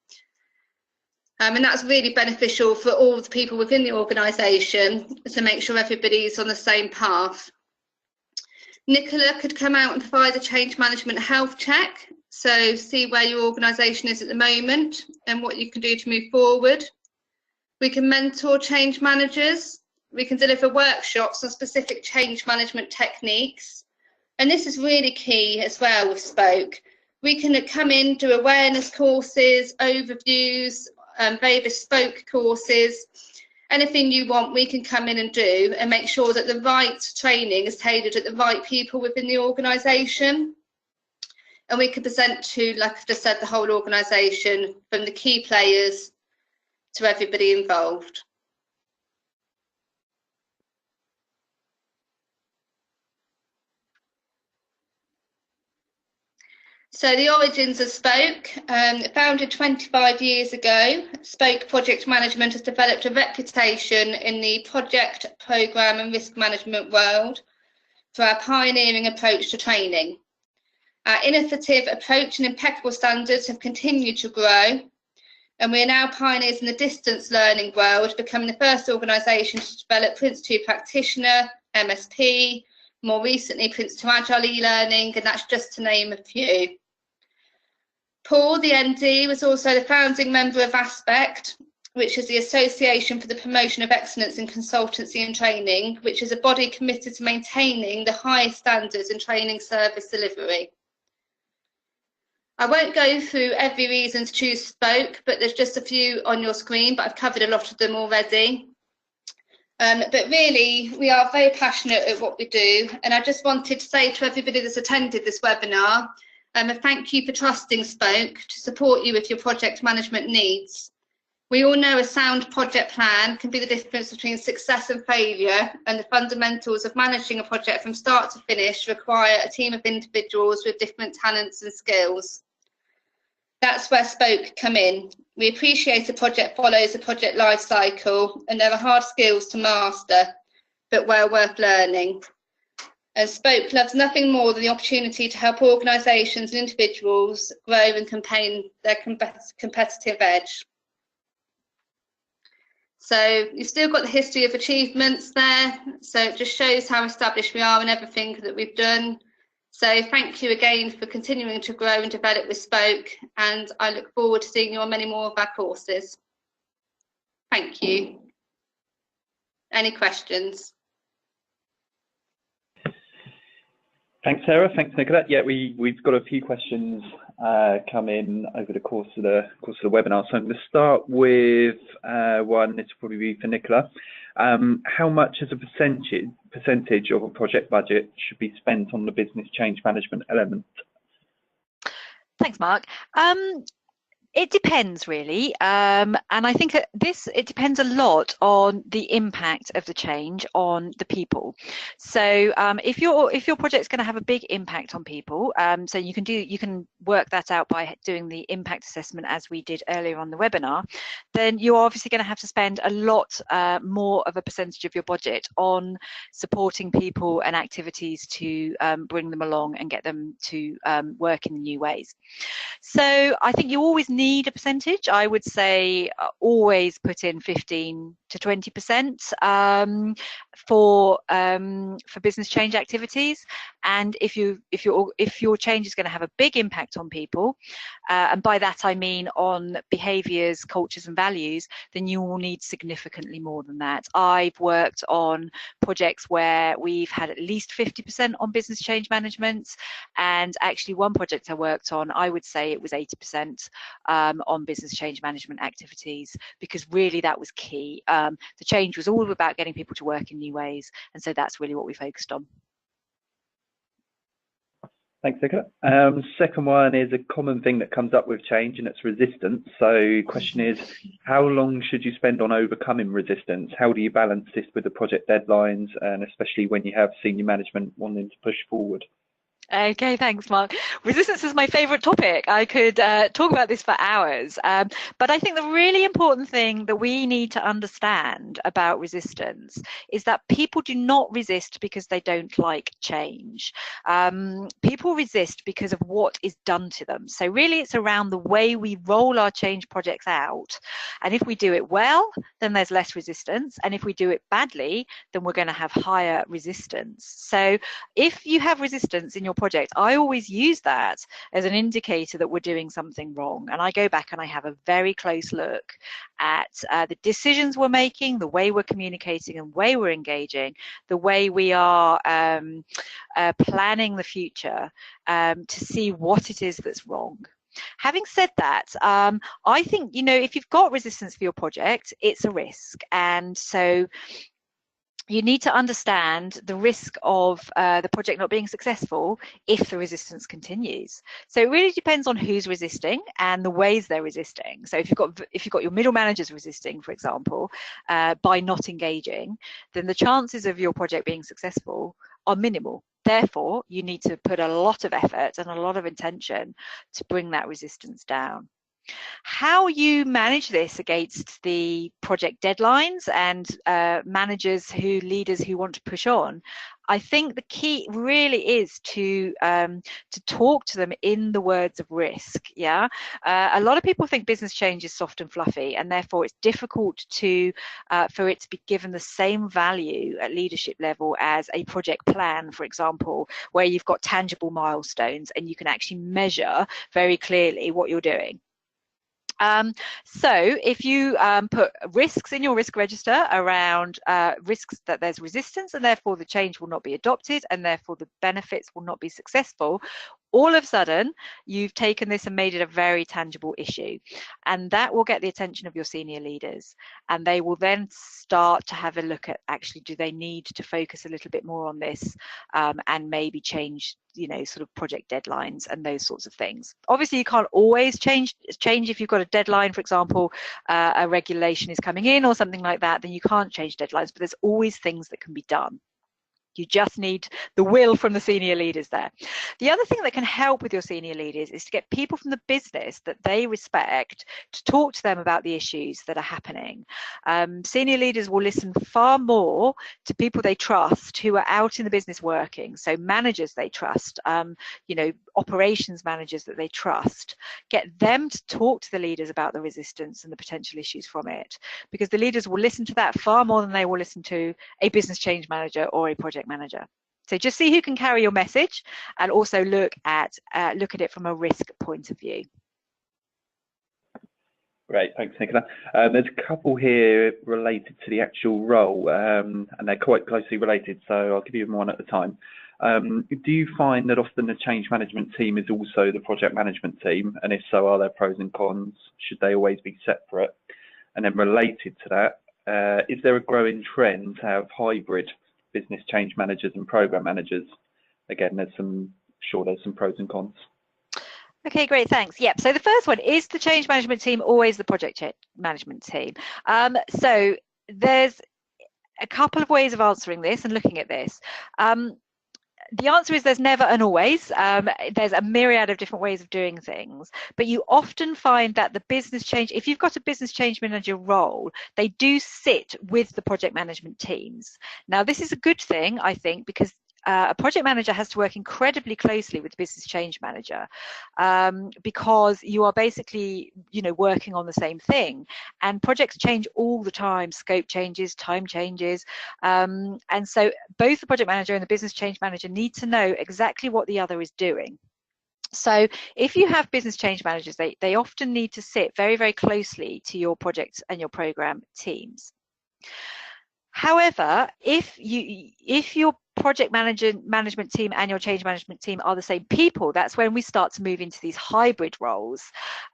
And that's really beneficial for all the people within the organisation to make sure everybody's on the same path. Nicola could come out and provide a change management health check, so see where your organisation is at the moment and what you can do to move forward. We can mentor change managers. We can deliver workshops on specific change management techniques. And this is really key as well with Spoke. We can come in, do awareness courses, overviews, very bespoke courses. Anything you want, we can come in and do and make sure that the right training is tailored at the right people within the organisation. And we can present to, like I just said, the whole organisation, from the key players to everybody involved. So the origins of Spoke, founded 25 years ago, Spoke Project Management has developed a reputation in the project, programme and risk management world for our pioneering approach to training. Our innovative approach and impeccable standards have continued to grow, and we are now pioneers in the distance learning world, becoming the first organisation to develop Prince 2 practitioner, MSP, more recently Prince 2 Agile e-learning, and that's just to name a few. Paul, the MD, was also the founding member of Aspect, which is the Association for the Promotion of Excellence in Consultancy and Training, which is a body committed to maintaining the highest standards in training service delivery. I won't go through every reason to choose Spoke, but there's just a few on your screen, but I've covered a lot of them already. But really, we are very passionate at what we do, and I just wanted to say to everybody that's attended this webinar, a thank you for trusting Spoke to support you with your project management needs. We all know a sound project plan can be the difference between success and failure, and the fundamentals of managing a project from start to finish require a team of individuals with different talents and skills. That's where Spoke come in. We appreciate a project follows a project life cycle, and there are hard skills to master, but well worth learning. And Spoke loves nothing more than the opportunity to help organisations and individuals grow and campaign their competitive edge. So you've still got the history of achievements there. So it just shows how established we are in everything that we've done. So thank you again for continuing to grow and develop with Spoke, and I look forward to seeing you on many more of our courses. Thank you. Any questions? Thanks, Sarah. Thanks, Nicola. Yeah, we've got a few questions come in over the course of the webinar. So I'm going to start with one. This will probably be for Nicola. How much as a percentage of a project budget should be spent on the business change management element? Thanks, Mark. It depends really, and I think it depends a lot on the impact of the change on the people. So if your project's going to have a big impact on people, so you can work that out by doing the impact assessment as we did earlier on the webinar, then you're obviously going to have to spend a lot more of a percentage of your budget on supporting people and activities to bring them along and get them to work in new ways. So I think you always need a percentage. I would say always put in 15 to 20% for business change activities. And if your change is going to have a big impact on people, and by that I mean on behaviours, cultures and values, then you will need significantly more than that. I've worked on projects where we've had at least 50% on business change management, and actually one project I worked on, I would say it was 80% on business change management activities, because really that was key. The change was all about getting people to work in new ways, and so that's really what we focused on. Thanks, Nicola. Second one is a common thing that comes up with change, and it's resistance. So question is, how long should you spend on overcoming resistance? How do you balance this with the project deadlines, and especially when you have senior management wanting to push forward? Okay, thanks, Mark. Resistance is my favourite topic. I could talk about this for hours, but I think the really important thing that we need to understand about resistance is that people do not resist because they don't like change. People resist because of what is done to them. So really it's around the way we roll our change projects out. And if we do it well, then there's less resistance. And if we do it badly, then we're going to have higher resistance. So if you have resistance in your project, I always use that as an indicator that we're doing something wrong, and I go back and I have a very close look at the decisions we're making, the way we're communicating and the way we're engaging, the way we are planning the future, to see what it is that's wrong. Having said that, I think, if you've got resistance for your project, it's a risk, and so you need to understand the risk of the project not being successful if the resistance continues. So it really depends on who's resisting and the ways they're resisting. So if you've got your middle managers resisting, for example, by not engaging, then the chances of your project being successful are minimal. Therefore, you need to put a lot of effort and a lot of intention to bring that resistance down. How you manage this against the project deadlines and leaders who want to push on, I think the key really is to talk to them in the words of risk. Yeah, a lot of people think business change is soft and fluffy, and therefore it's difficult for it to be given the same value at leadership level as a project plan, for example, where you've got tangible milestones and you can actually measure very clearly what you're doing. So if you put risks in your risk register around risks that there's resistance and therefore the change will not be adopted and therefore the benefits will not be successful, all of a sudden, you've taken this and made it a very tangible issue. And that will get the attention of your senior leaders. And they will then start to have a look at, actually, do they need to focus a little bit more on this, and maybe change, sort of project deadlines and those sorts of things. Obviously, you can't always change if you've got a deadline, for example, a regulation is coming in or something like that, then you can't change deadlines, but there's always things that can be done. You just need the will from the senior leaders there. The other thing that can help with your senior leaders is to get people from the business that they respect to talk to them about the issues that are happening. Senior leaders will listen far more to people they trust who are out in the business working. So managers they trust, operations managers that they trust. Get them to talk to the leaders about the resistance and the potential issues from it, because the leaders will listen to that far more than they will listen to a business change manager or a project manager. So just see who can carry your message, and also look at it from a risk point of view. Great, thanks, Nicola. There's a couple here related to the actual role, and they're quite closely related, so I'll give you them one at a time. Do you find that often the change management team is also the project management team? And if so, are there pros and cons? Should they always be separate? And then related to that, is there a growing trend to have hybrid business change managers and program managers? Again, there's some pros and cons. Okay, great, thanks. Yep, so the first one, is the change management team always the project management team? So there's a couple of ways of answering this and looking at this. The answer is there's never and always. There's a myriad of different ways of doing things, but you often find that the business change, if you've got a business change manager role, they do sit with the project management teams. Now, this is a good thing, I think, because a project manager has to work incredibly closely with the business change manager, because you are basically, working on the same thing, and projects change all the time. Scope changes, time changes, and so both the project manager and the business change manager need to know exactly what the other is doing. So if you have business change managers, they often need to sit very, very closely to your project and your program teams. However, if your project management team and your change management team are the same people, that's when we start to move into these hybrid roles,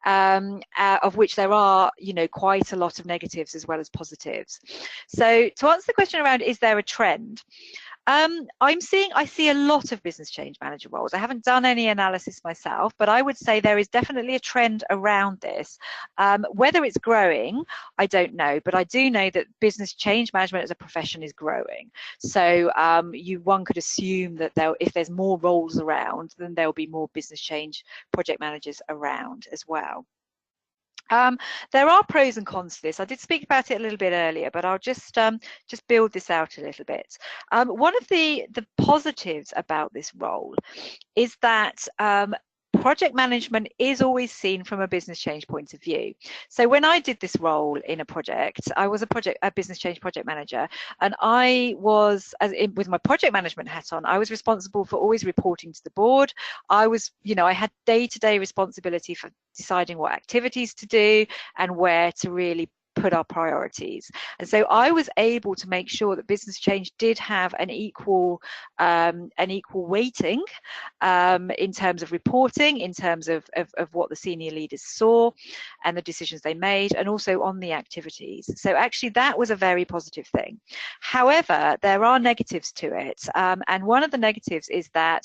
of which there are, quite a lot of negatives as well as positives. So to answer the question around, is there a trend? I see a lot of business change manager roles. I haven't done any analysis myself, but I would say there is definitely a trend around this. Whether it's growing, I don't know, but I do know that business change management as a profession is growing. So one could assume that if there's more roles around, then there'll be more business change project managers around as well. There are pros and cons to this. I did speak about it a little bit earlier, but I'll just build this out a little bit. One of the positives about this role is that project management is always seen from a business change point of view. So when I did this role in a project, I was a business change project manager, and I was, with my project management hat on, I was responsible for always reporting to the board. I had day-to-day responsibility for deciding what activities to do and where to really put our priorities. And so I was able to make sure that business change did have an equal weighting in terms of reporting, in terms of what the senior leaders saw and the decisions they made, and also on the activities. So actually that was a very positive thing. However, there are negatives to it, and one of the negatives is that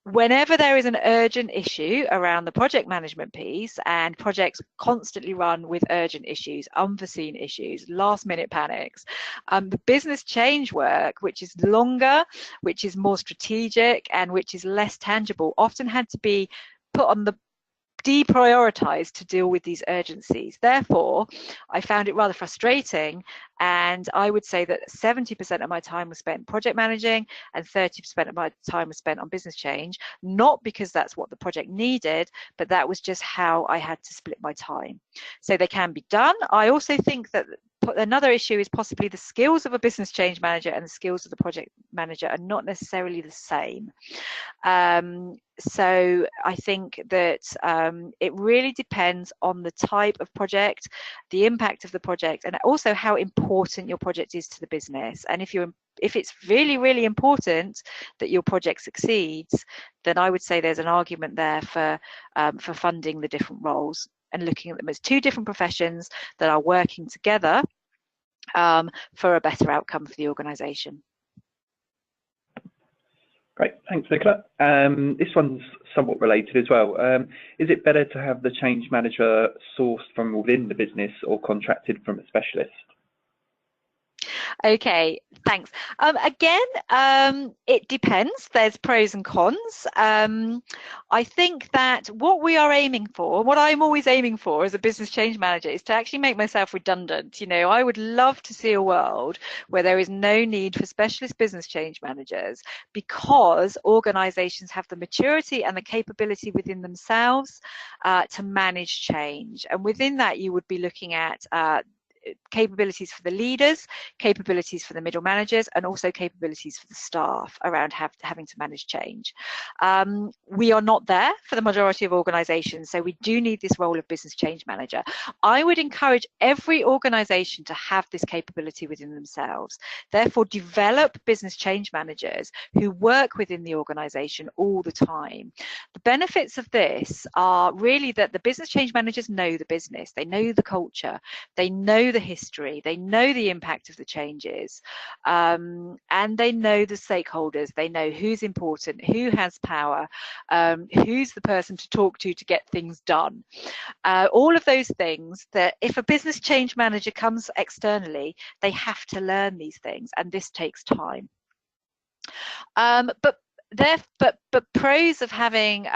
whenever there is an urgent issue around the project management piece, and projects constantly run with urgent issues, unforeseen issues, last minute panics, the business change work, which is longer, which is more strategic, and which is less tangible, often had to be put on the deprioritized to deal with these urgencies. Therefore, I found it rather frustrating, and I would say that 70% of my time was spent project managing and 30% of my time was spent on business change, not because that's what the project needed, but that was just how I had to split my time. So they can be done. I also think that another issue is possibly the skills of a business change manager and the skills of the project manager are not necessarily the same. So I think that it really depends on the type of project, the impact of the project, and also how important your project is to the business. And if if it's really, really important that your project succeeds, then I would say there's an argument there for funding the different roles and looking at them as two different professions that are working together for a better outcome for the organisation. Great, thanks, Nicola. This one's somewhat related as well. Is it better to have the change manager sourced from within the business or contracted from a specialist? Okay, thanks. Again, it depends. There's pros and cons. I think that what we are aiming for, what I'm always aiming for as a business change manager, is to actually make myself redundant. You know, I would love to see a world where there is no need for specialist business change managers, because organizations have the maturity and the capability within themselves to manage change. And within that, you would be looking at capabilities for the leaders, capabilities for the middle managers, and also capabilities for the staff around having to manage change. We are not there for the majority of organizations, so we do need this role of business change manager. I would encourage every organization to have this capability within themselves. Therefore, develop business change managers who work within the organization all the time. The benefits of this are really that the business change managers know the business, they know the culture, they know the history, they know the impact of the changes, and they know the stakeholders. They know who's important, who has power, who's the person to talk to get things done. All of those things that if a business change manager comes externally, they have to learn these things, and this takes time. But pros of having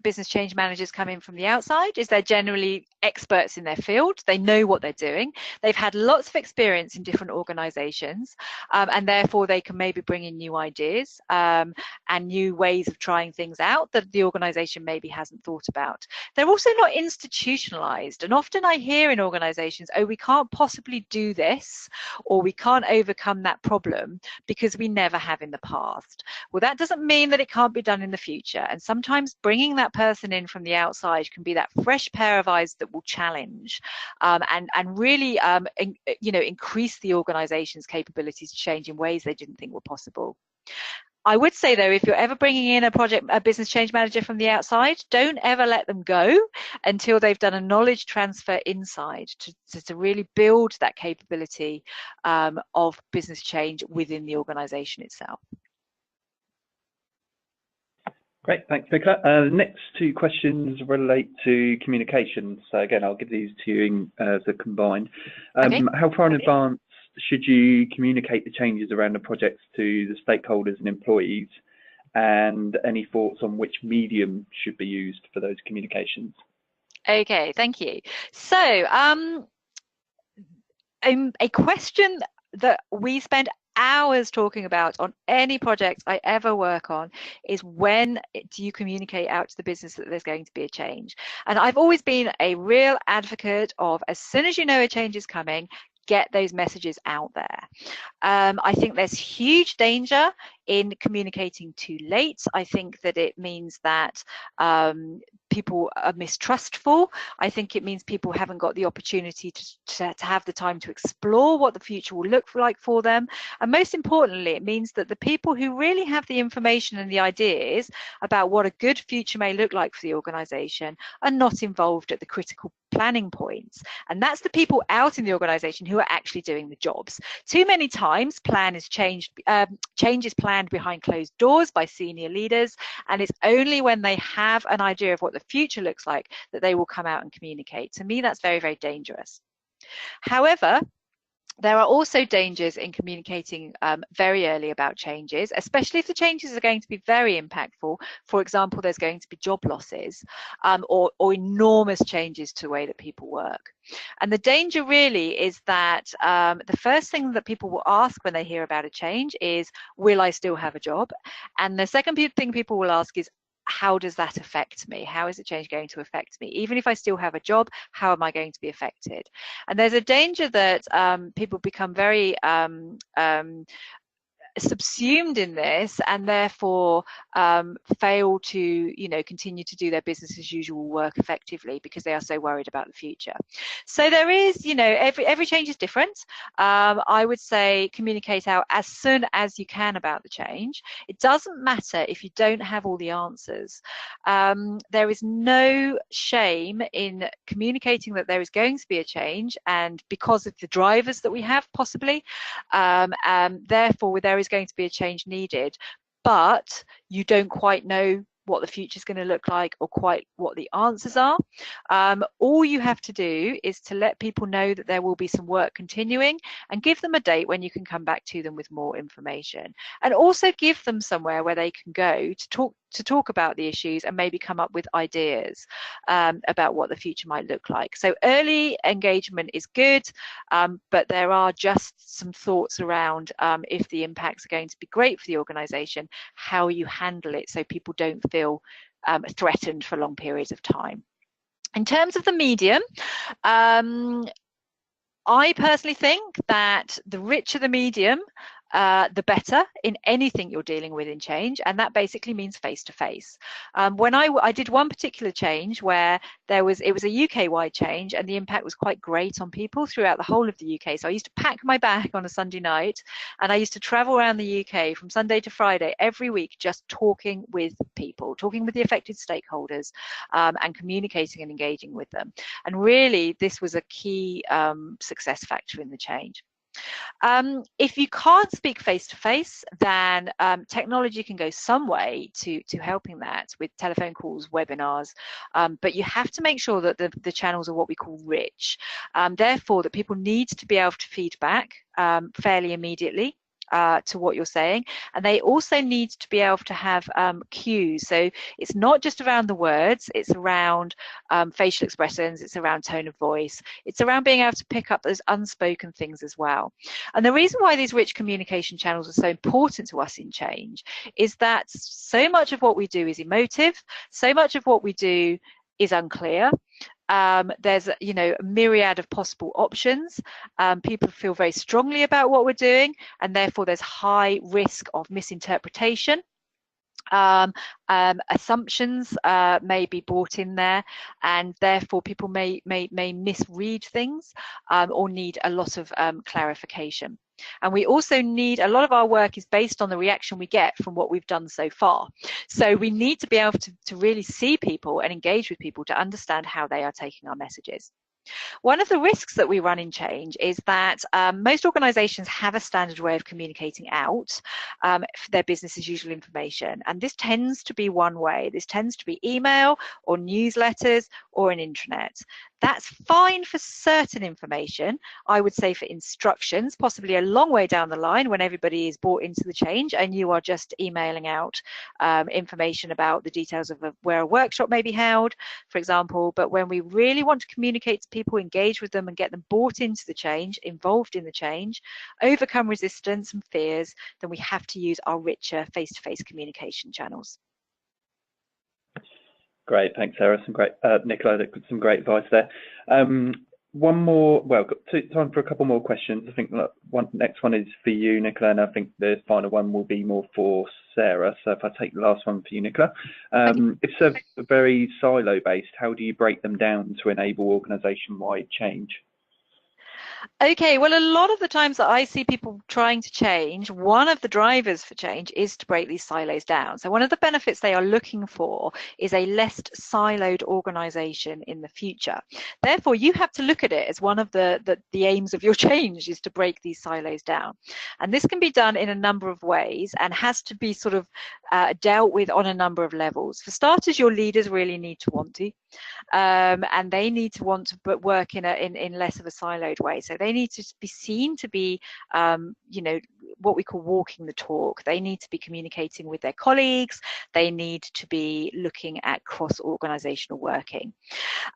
business change managers come in from the outside is they're generally experts in their field. They know what they're doing. They've had lots of experience in different organizations, and therefore they can maybe bring in new ideas and new ways of trying things out that the organization maybe hasn't thought about. They're also not institutionalized, and often I hear in organizations, oh, we can't possibly do this, or we can't overcome that problem because we never have in the past. Well, that doesn't mean that it can't be done in the future, and sometimes bringing that person in from the outside can be that fresh pair of eyes that will challenge and really increase the organization's capabilities to change in ways they didn't think were possible. I would say, though, if you're ever bringing in a business change manager from the outside, don't ever let them go until they've done a knowledge transfer inside to really build that capability of business change within the organization itself. Great, thanks, Nicola. The next two questions relate to communication. So again, I'll give these to you as a combined. Okay. How far in advance should you communicate the changes around the projects to the stakeholders and employees? And any thoughts on which medium should be used for those communications? Okay, thank you. So a question that we spend hours talking about on any project I ever work on is, when do you communicate out to the business that there's going to be a change? And I've always been a real advocate of, as soon as you know a change is coming, get those messages out there. I think there's huge danger in communicating too late. I think that it means that people are mistrustful. I think it means people haven't got the opportunity to have the time to explore what the future will look like for them. And most importantly, it means that the people who really have the information and the ideas about what a good future may look like for the organization are not involved at the critical planning points. And that's the people out in the organization who are actually doing the jobs. Too many times change is planned behind closed doors by senior leaders, and it's only when they have an idea of what the future looks like that they will come out and communicate. To me, that's very, very dangerous. However, there are also dangers in communicating very early about changes, especially if the changes are going to be very impactful. For example, there's going to be job losses or enormous changes to the way that people work. And the danger really is that the first thing that people will ask when they hear about a change is, will I still have a job? And the second thing people will ask is, how does that affect me? How is the change going to affect me? Even if I still have a job, how am I going to be affected? And there's a danger that people become very subsumed in this and therefore fail to, you know, continue to do their business as usual work effectively because they are so worried about the future. So there is, you know, every change is different. I would say communicate out as soon as you can about the change. It doesn't matter if you don't have all the answers. There is no shame in communicating that there is going to be a change, and because of the drivers that we have possibly, therefore there is going to be a change needed, but you don't quite know what the future is going to look like or quite what the answers are. All you have to do is to let people know that there will be some work continuing and give them a date when you can come back to them with more information, and also give them somewhere where they can go to talk about the issues and maybe come up with ideas about what the future might look like. So early engagement is good, but there are just some thoughts around if the impacts are going to be great for the organisation, how you handle it so people don't feel threatened for long periods of time. In terms of the medium, I personally think that the richer the medium, the better in anything you're dealing with in change, and that basically means face-to-face. When I did one particular change where it was a UK-wide change, and the impact was quite great on people throughout the whole of the UK. So I used to pack my bag on a Sunday night, and I used to travel around the UK from Sunday to Friday every week, just talking with people, talking with the affected stakeholders, and communicating and engaging with them. And really, this was a key success factor in the change. If you can't speak face-to-face, then technology can go some way to helping that with telephone calls, webinars, but you have to make sure that the channels are what we call rich. Therefore, that people need to be able to feed back fairly immediately to what you're saying, and they also need to be able to have cues. So it's not just around the words, it's around facial expressions, it's around tone of voice, it's around being able to pick up those unspoken things as well. And the reason why these rich communication channels are so important to us in change is that so much of what we do is emotive, so much of what we do is unclear. There's, you know, a myriad of possible options. People feel very strongly about what we're doing, and therefore there's high risk of misinterpretation. Assumptions may be brought in there, and therefore people may misread things or need a lot of clarification. And we also need, a lot of our work is based on the reaction we get from what we've done so far. So we need to be able to really see people and engage with people to understand how they are taking our messages. One of the risks that we run in change is that most organisations have a standard way of communicating out their business as usual information, and this tends to be one way. This tends to be email or newsletters or an intranet. That's fine for certain information. I would say for instructions, possibly a long way down the line when everybody is bought into the change and you are just emailing out information about the details of where a workshop may be held, for example. But when we really want to communicate to people, engage with them and get them bought into the change, involved in the change, overcome resistance and fears, then we have to use our richer face-to-face communication channels. Great, thanks, Sarah. Some great, Nicola, some great advice there. One more, well, got time for a couple more questions. I think next one is for you, Nicola, and I think the final one will be more for Sarah. So if I take the last one for you, Nicola, if it's very silo-based, how do you break them down to enable organisation-wide change? Okay, well, a lot of the times that I see people trying to change, one of the drivers for change is to break these silos down. So one of the benefits they are looking for is a less siloed organisation in the future. Therefore, you have to look at it as one of the aims of your change is to break these silos down. And this can be done in a number of ways and has to be sort of dealt with on a number of levels. For starters, your leaders really need to want to. And they need to want to work in less of a siloed way. So they need to be seen to be, you know, what we call walking the talk. They need to be communicating with their colleagues. They need to be looking at cross-organizational working.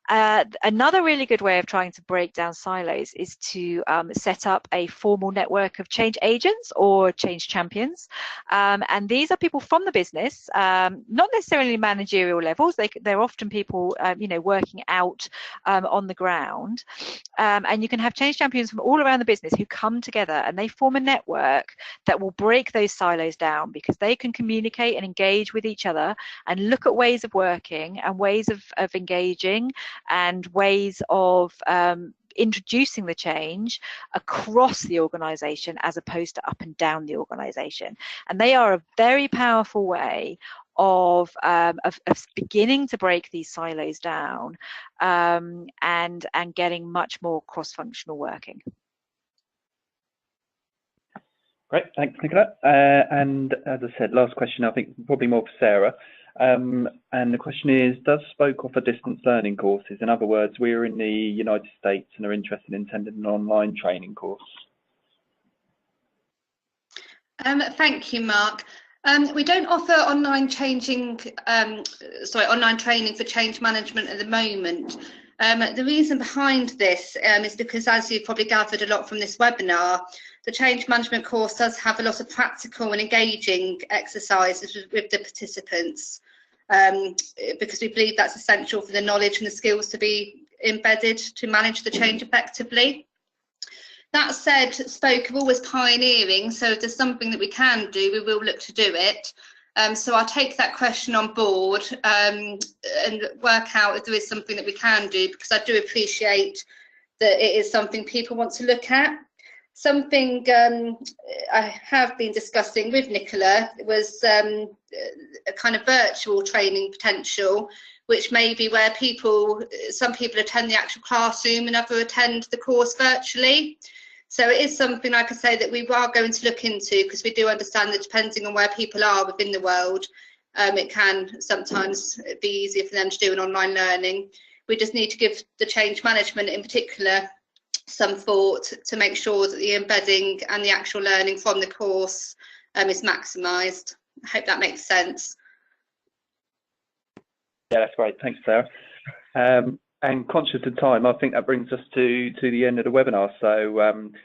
Another really good way of trying to break down silos is to set up a formal network of change agents or change champions. And these are people from the business, not necessarily managerial levels. They're often people, you know, working out on the ground. And you can have change champions from all around the business who come together and they form a network work that will break those silos down, because they can communicate and engage with each other and look at ways of working and ways of engaging and ways of introducing the change across the organization as opposed to up and down the organization. And they are a very powerful way of beginning to break these silos down and getting much more cross-functional working. Great, thanks, Nicola. And as I said, last question, I think probably more for Sarah. And the question is, does Spoke offer distance learning courses? In other words, we're in the United States and are interested in attending an online training course. Thank you, Mark. We don't offer online training for change management at the moment. The reason behind this is because, as you've probably gathered a lot from this webinar, the change management course does have a lot of practical and engaging exercises with the participants, because we believe that's essential for the knowledge and the skills to be embedded to manage the change effectively. That said, Spoke are always pioneering, so if there's something that we can do, we will look to do it. So I'll take that question on board and work out if there is something that we can do, because I do appreciate that it is something people want to look at. Something I have been discussing with Nicola was a kind of virtual training potential, which may be where some people attend the actual classroom and others attend the course virtually. So it is something, like I say, that we are going to look into, because we do understand that depending on where people are within the world, it can sometimes be easier for them to do an online learning. We just need to give the change management in particular some thought to make sure that the embedding and the actual learning from the course is maximised. I hope that makes sense. Yeah, that's great. Thanks, Sarah. And conscious of time, I think that brings us to the end of the webinar. So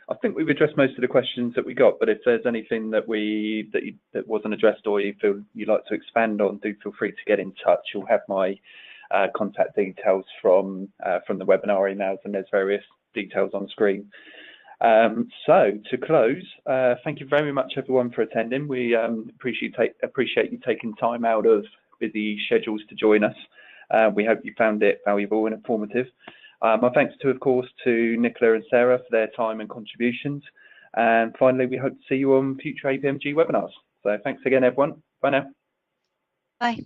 I think we've addressed most of the questions that we got, but if there's anything that wasn't addressed or you feel you'd like to expand on, do feel free to get in touch. You'll have my contact details from the webinar emails, and there's various details on screen. So to close, thank you very much everyone for attending. We appreciate you taking time out of busy schedules to join us. We hope you found it valuable and informative. My thanks of course to Nicola and Sarah for their time and contributions. And finally, we hope to see you on future APMG webinars. So thanks again everyone. Bye now. Bye.